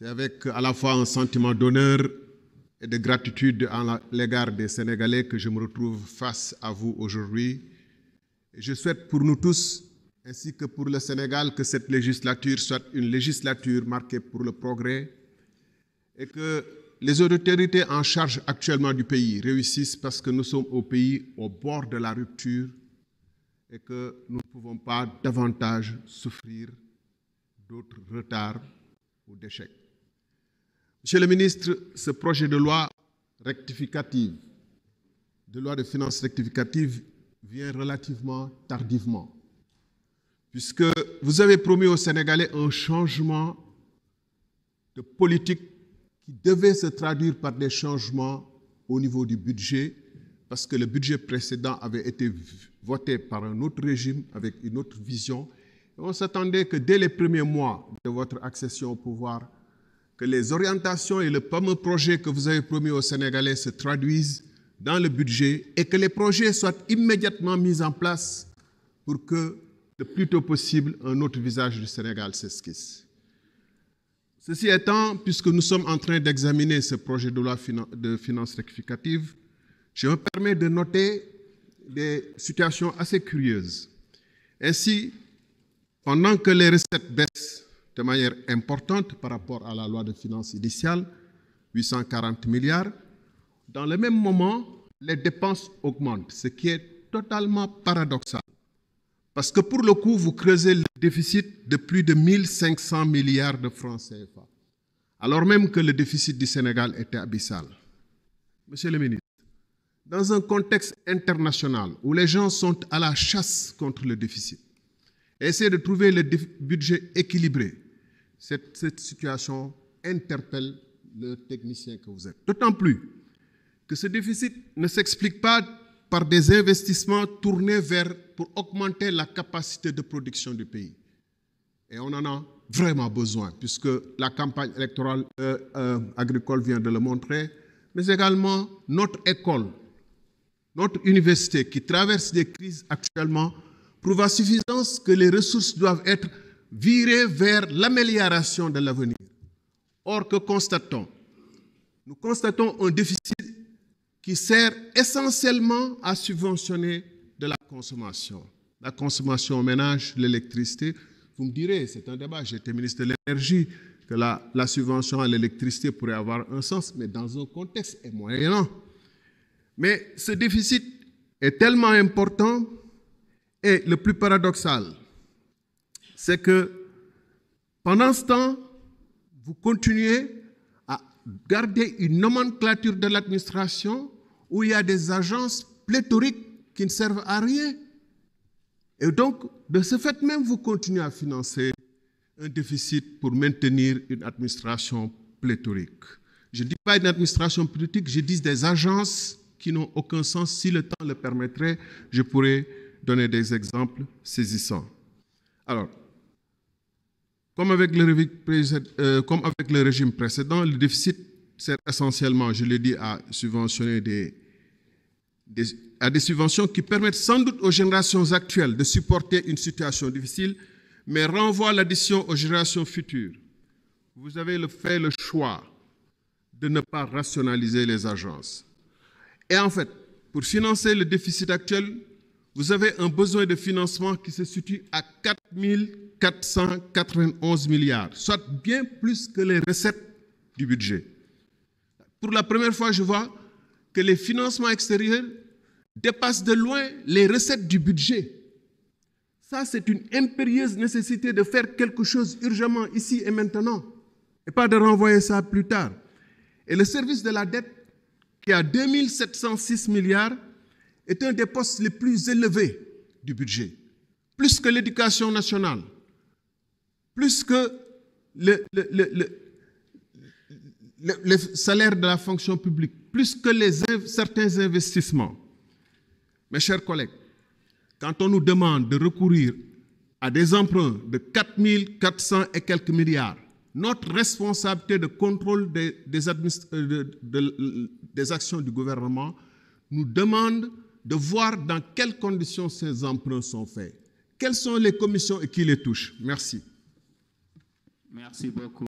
C'est avec à la fois un sentiment d'honneur et de gratitude à l'égard des Sénégalais que je me retrouve face à vous aujourd'hui. Et je souhaite pour nous tous, ainsi que pour le Sénégal, que cette législature soit une législature marquée pour le progrès et que les autorités en charge actuellement du pays réussissent parce que nous sommes au pays au bord de la rupture et que nous ne pouvons pas davantage souffrir d'autres retards ou d'échecs. Monsieur le ministre, ce projet de loi rectificative, de loi de finances rectificative, vient relativement tardivement, puisque vous avez promis aux Sénégalais un changement de politique qui devait se traduire par des changements au niveau du budget, parce que le budget précédent avait été voté par un autre régime, avec une autre vision. Et on s'attendait que dès les premiers mois de votre accession au pouvoir, que les orientations et le fameux projet que vous avez promis aux Sénégalais se traduisent dans le budget et que les projets soient immédiatement mis en place pour que, le plus tôt possible, un autre visage du Sénégal s'esquisse. Ceci étant, puisque nous sommes en train d'examiner ce projet de loi de finances rectificative, je me permets de noter des situations assez curieuses. Ainsi, pendant que les recettes baissent de manière importante par rapport à la loi de finances initiale, 840 milliards, dans le même moment, les dépenses augmentent, ce qui est totalement paradoxal. Parce que pour le coup, vous creusez le déficit de plus de 1500 milliards de francs CFA, alors même que le déficit du Sénégal était abyssal. Monsieur le ministre, dans un contexte international où les gens sont à la chasse contre le déficit, essayez de trouver le budget équilibré. Cette situation interpelle le technicien que vous êtes. D'autant plus que ce déficit ne s'explique pas par des investissements tournés pour augmenter la capacité de production du pays. Et on en a vraiment besoin, puisque la campagne électorale agricole vient de le montrer, mais également notre école, notre université qui traverse des crises actuellement, prouve à suffisance que les ressources doivent être virées vers l'amélioration de l'avenir. Or, que constatons? Nous constatons un déficit qui sert essentiellement à subventionner de la consommation aux ménages, l'électricité. Vous me direz, c'est un débat, j'étais ministre de l'énergie, que la subvention à l'électricité pourrait avoir un sens, mais dans un contexte moyennant. Mais ce déficit est tellement important. Et le plus paradoxal, c'est que pendant ce temps, vous continuez à garder une nomenclature de l'administration où il y a des agences pléthoriques qui ne servent à rien. Et donc, de ce fait même, vous continuez à financer un déficit pour maintenir une administration pléthorique. Je ne dis pas une administration politique, je dis des agences qui n'ont aucun sens. Si le temps le permettrait, je pourrais donner des exemples saisissants. Alors, comme avec le régime précédent, le déficit sert essentiellement, je l'ai dit, à subventionner des subventions qui permettent sans doute aux générations actuelles de supporter une situation difficile, mais renvoie l'addition aux générations futures. Vous avez fait le choix de ne pas rationaliser les agences. Et en fait, pour financer le déficit actuel, vous avez un besoin de financement qui se situe à 4 491 milliards, soit bien plus que les recettes du budget. Pour la première fois, je vois que les financements extérieurs dépassent de loin les recettes du budget. Ça, c'est une impérieuse nécessité de faire quelque chose urgemment ici et maintenant, et pas de renvoyer ça plus tard. Et le service de la dette, qui a 2706 milliards, est un des postes les plus élevés du budget, plus que l'éducation nationale, plus que le salaire de la fonction publique, plus que certains investissements. Mes chers collègues, quand on nous demande de recourir à des emprunts de 4 400 et quelques milliards, notre responsabilité de contrôle des actions du gouvernement nous demande de voir dans quelles conditions ces emprunts sont faits. Quelles sont les commissions et qui les touchent? Merci. Merci beaucoup.